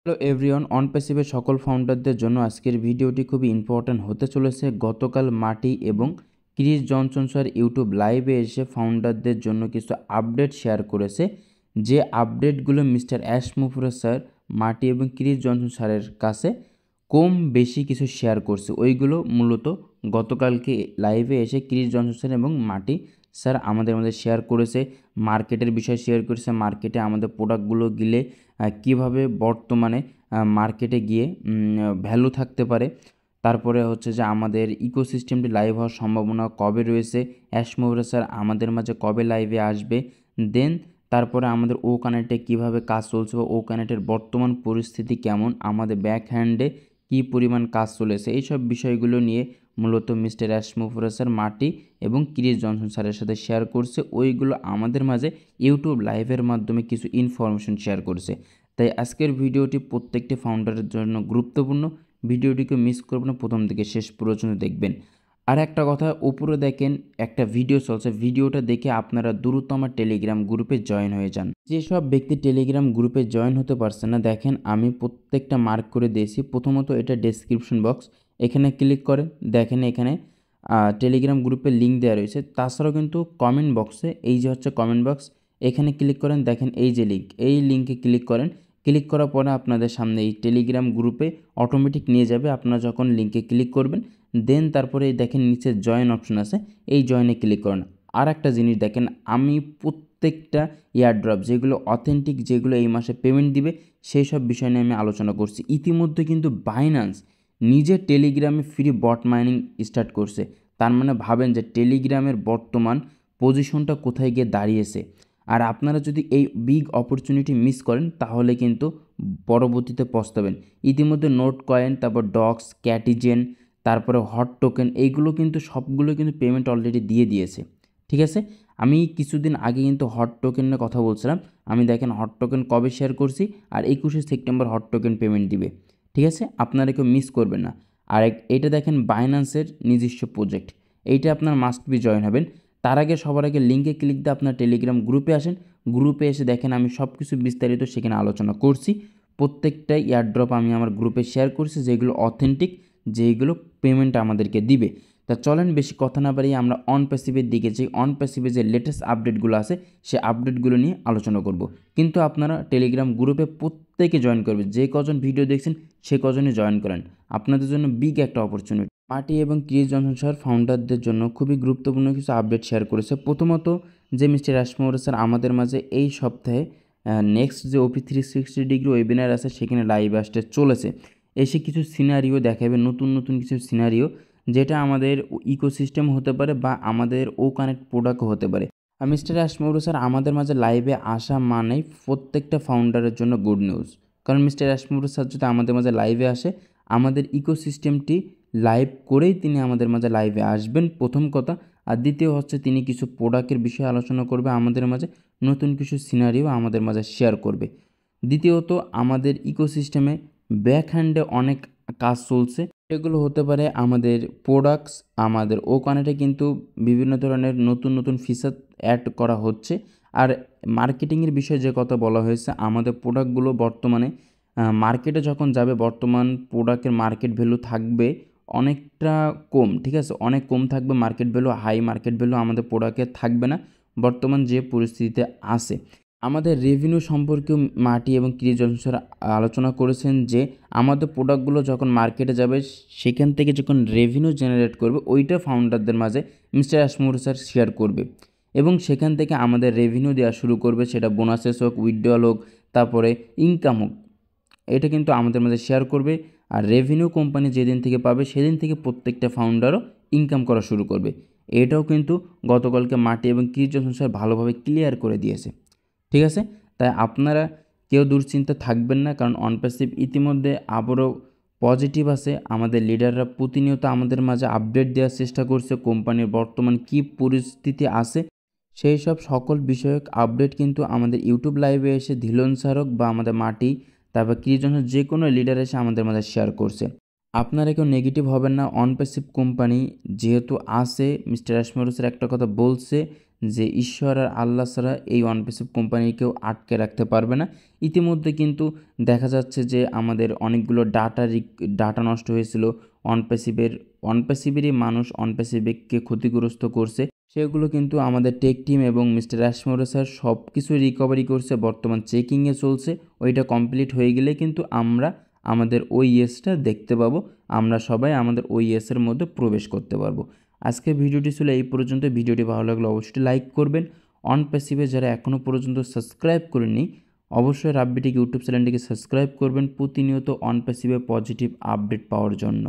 Hello everyone, on প্যাসিভের সকল ফাউন্ডারদের জন্য আজকের ভিডিওটি খুবই ইম্পর্ট্যান্ট হতে চলেছে। গতকাল মাটি এবং ক্রিস জনসন স্যার ইউটিউব লাইভে এসে ফাউন্ডারদের জন্য কিছু আপডেট শেয়ার করেছে। যে আপডেটগুলো মিস্টার অ্যাশ মুফরা স্যার মাটি এবং ক্রিস জনসন স্যারের কাছে কম বেশি কিছু শেয়ার করছে, ওইগুলো মূলত গতকালকে লাইভে এসে ক্রিস জনসন স্যার এবং মাটি স্যার আমাদের মধ্যে শেয়ার করেছে। মার্কেটের বিষয় শেয়ার করেছে, মার্কেটে আমাদের প্রোডাক্টগুলো গেলে কিভাবে বর্তমানে মার্কেটে গিয়ে ভ্যালু থাকতে পারে। তারপরে হচ্ছে যে আমাদের ইকোসিস্টেমটি লাইভ হওয়ার সম্ভাবনা কবে রয়েছে, অ্যাশ মুফরা স্যার আমাদের মাঝে কবে লাইভে আসবে, দেন তারপরে আমাদের ও কানেক্টে কীভাবে কাজ চলছে বা ও কানেক্টের বর্তমান পরিস্থিতি কেমন, আমাদের ব্যাক হ্যান্ডে কী পরিমাণ কাজ চলেছে, এইসব বিষয়গুলো নিয়ে মূলত মিস্টার অ্যাশ মুফরা স্যার মাটি এবং ক্রিস জনসন স্যারের সাথে শেয়ার করছে। ওইগুলো আমাদের মাঝে ইউটিউব লাইভের মাধ্যমে কিছু ইনফরমেশন শেয়ার করছে। তাই আজকের ভিডিওটি প্রত্যেকটি ফাউন্ডারের জন্য গুরুত্বপূর্ণ। ভিডিওটিকে মিস করবেন না, প্রথম থেকে শেষ পর্যন্ত দেখবেন। আর একটা কথা, উপরে দেখেন একটা ভিডিও চলছে, ভিডিওটা দেখে আপনারা দ্রুত আমার টেলিগ্রাম গ্রুপে জয়েন হয়ে যান। যেসব ব্যক্তি টেলিগ্রাম গ্রুপে জয়েন হতে পারছে না, দেখেন আমি প্রত্যেকটা মার্ক করে দিয়েছি। প্রথমত এটা ডেসক্রিপশন বক্স, এখানে ক্লিক করেন, দেখেন এখানে টেলিগ্রাম গ্রুপের লিঙ্ক দেওয়া রয়েছে। তাছাড়াও কিন্তু কমেন্ট বক্সে, এই যে হচ্ছে কমেন্ট বক্স, এখানে ক্লিক করেন, দেখেন এই যে লিঙ্ক, এই লিঙ্কে ক্লিক করেন। ক্লিক করার পরে আপনাদের সামনে এই টেলিগ্রাম গ্রুপে অটোমেটিক নিয়ে যাবে। আপনারা যখন লিঙ্কে ক্লিক করবেন, দেন তারপরে দেখেন নিচে জয়েন অপশন আছে, এই জয়েনে ক্লিক করেন। আর একটা জিনিস দেখেন, আমি প্রত্যেকটা এয়ারড্রপ যেগুলো অথেন্টিক, যেগুলো এই মাসে পেমেন্ট দিবে, সেই সব বিষয় নিয়ে আমি আলোচনা করছি। ইতিমধ্যে কিন্তু বাইন্যান্স নিজের টেলিগ্রামে ফ্রি বট মাইনিং স্টার্ট করছে। তার মানে ভাবেন যে টেলিগ্রামের বর্তমান পজিশনটা কোথায় গিয়ে দাঁড়িয়েছে। আর আপনারা যদি এই বিগ অপরচুনিটি মিস করেন, তাহলে কিন্তু পরবর্তীতে পস্তাবেন। ইতিমধ্যে নোট কয়েন, তারপর ডক্স, ক্যাটিজেন, তারপরে হট টোকেন, এইগুলো কিন্তু সবগুলো কিন্তু পেমেন্ট অলরেডি দিয়ে দিয়েছে। ঠিক আছে, আমি কিছুদিন আগে কিন্তু হট টোকেনের কথা বলছিলাম। আমি দেখেন হট টোকেন কবে শেয়ার করছি, আর 21শে সেপ্টেম্বর হট টোকেন পেমেন্ট দিবে। ঠিক আছে, আপনারা কেউ মিস করবেন না। আর এটা দেখেন বাইন্যান্সের নিজস্ব প্রজেক্ট, এইটা আপনার মাস্ট বি জয়েন হবেন। তার আগে সবার আগে লিঙ্কে ক্লিক দিয়ে আপনার টেলিগ্রাম গ্রুপে আসেন। গ্রুপে এসে দেখেন আমি সব কিছু বিস্তারিত সেখানে আলোচনা করছি। প্রত্যেকটা এয়ারড্রপ আমি আমার গ্রুপে শেয়ার করছি, যেগুলো অথেন্টিক, যেগুলো পেমেন্ট আমাদেরকে দিবে। তা চলেন বেশি কথা না বাড়িয়ে আমরা অন প্যাসিভের দিকে যাই। অন প্যাসিভে যে লেটেস্ট আপডেটগুলো আছে, সে আপডেটগুলো নিয়ে আলোচনা করব। কিন্তু আপনারা টেলিগ্রাম গ্রুপে প্রত্যেকে জয়েন করবেন। যে কজন ভিডিও দেখছেন সে কজনই জয়েন করেন, আপনাদের জন্য বিগ একটা অপরচুনিটি। মাটি এবং ক্রিস জনসন স্যার ফাউন্ডারদের জন্য খুবই গুরুত্বপূর্ণ কিছু আপডেট শেয়ার করেছে। প্রথমত, যে মিস্টার অ্যাশ মুফরা স্যার আমাদের মাঝে এই সপ্তাহে নেক্সট যে ওপি 360 ডিগ্রি ওয়েবিনার আছে, সেখানে লাইভ আসতে চলেছে। এসে কিছু সিনারিও দেখাবে, নতুন নতুন কিছু সিনারিও, যেটা আমাদের ইকোসিস্টেম হতে পারে বা আমাদের ও কানেক্ট প্রোডাক্টও হতে পারে। আর মিস্টার অ্যাশ মুফরা স্যার আমাদের মাঝে লাইভে আসা মানেই প্রত্যেকটা ফাউন্ডারের জন্য গুড নিউজ। কারণ মিস্টার অ্যাশ মুফরা স্যার যদি আমাদের মাঝে লাইভে আসে, আমাদের ইকোসিস্টেমটি লাইভ করেই তিনি আমাদের মাঝে লাইভে আসবেন, প্রথম কথা। আর দ্বিতীয় হচ্ছে তিনি কিছু প্রোডাক্টের বিষয়ে আলোচনা করবে আমাদের মাঝে, নতুন কিছু সিনারিও আমাদের মাঝে শেয়ার করবে। দ্বিতীয়ত, আমাদের ইকোসিস্টেমে ব্যাক হ্যান্ডে অনেক কাজ চলছে, এগুলো হতে পারে আমাদের প্রোডাক্টস, আমাদের ও কানেক্টে কিন্তু বিভিন্ন ধরনের নতুন নতুন ফিচার অ্যাড করা হচ্ছে। আর মার্কেটিংয়ের বিষয়ে যে কথা বলা হয়েছে, আমাদের প্রোডাক্টগুলো বর্তমানে মার্কেটে যখন যাবে, বর্তমান প্রোডাক্টের মার্কেট ভ্যালু থাকবে অনেকটা কম। ঠিক আছে, অনেক কম থাকবে market value, high market value আমাদের প্রোডাক্টে থাকবে না বর্তমান যে পরিস্থিতিতে আছে। আমাদের রেভিনিউ সম্পর্কেও মাটি এবং ক্রিস জনসন স্যার আলোচনা করেছেন যে আমাদের প্রোডাক্টগুলো যখন মার্কেটে যাবে, সেখান থেকে যখন রেভিনিউ জেনারেট করবে, ওইটা ফাউন্ডারদের মাঝে মিস্টার অ্যাশ মুফরা স্যার শেয়ার করবে এবং সেখান থেকে আমাদের রেভিনিউ দেওয়া শুরু করবে। সেটা বোনাসেস হোক, উইথড্রয়াল হোক, তারপরে ইনকাম হোক, এটা কিন্তু আমাদের মাঝে শেয়ার করবে। আর রেভিনিউ কোম্পানি যেদিন থেকে পাবে, সেদিন থেকে প্রত্যেকটা ফাউন্ডারও ইনকাম করা শুরু করবে। এটাও কিন্তু গতকালকে মাটি এবং ক্রিস জনসন স্যার ভালোভাবে ক্লিয়ার করে দিয়েছে। ঠিক আছে, তাই আপনারা কেউ দুশ্চিন্তা থাকবেন না, কারণ অন প্যাসিভ ইতিমধ্যে আবারও পজিটিভ আছে। আমাদের লিডাররা প্রতিনিয়ত আমাদের মাঝে আপডেট দেওয়ার চেষ্টা করছে, কোম্পানির বর্তমান কী পরিস্থিতি আছে সেই সব সকল বিষয়ক আপডেট কিন্তু আমাদের ইউটিউব লাইভে এসে ধিলন স্যার হোক বা আমাদের মাটি, তারপর ক্রিস জনসন, যে কোনো লিডার এসে আমাদের মাঝে শেয়ার করছে। আপনারা কেউ নেগেটিভ হবেন না। অনপ্যাসিভ কোম্পানি যেহেতু আছে, মিস্টার অ্যাশমোরসের একটা কথা বলছে যে ঈশ্বর আর আল্লাহ ছাড়া এই অনপ্যাসিভ কোম্পানি কেউ আটকে রাখতে পারবে না। ইতিমধ্যে কিন্তু দেখা যাচ্ছে যে আমাদের অনেকগুলো ডাটা নষ্ট হয়েছিল অনপ্যাসিভেরই মানুষ অনপ্যাসিভকে ক্ষতিগ্রস্ত করছে। সেগুলো কিন্তু আমাদের টেক টিম এবং মিস্টার অ্যাশমোরস স্যার সব কিছু রিকভারি করছে, বর্তমান চেকিংয়ে চলছে। ওইটা কমপ্লিট হয়ে গেলে কিন্তু আমরা আমাদের ওইএসটা দেখতে পাবো, আমরা সবাই আমাদের ওইএসের মধ্যে প্রবেশ করতে পারবো। আজকের ভিডিওটি ছিল এই পর্যন্ত। ভিডিওটি ভালো লাগলে অবশ্যই লাইক করবেন। অনপ্যাসিভে যারা এখনও পর্যন্ত সাবস্ক্রাইব করেননি, অবশ্যই রাব্বিটেক ইউটিউব চ্যানেলটিকে সাবস্ক্রাইব করবেন প্রতিনিয়ত অনপ্যাসিভে পজিটিভ আপডেট পাওয়ার জন্য।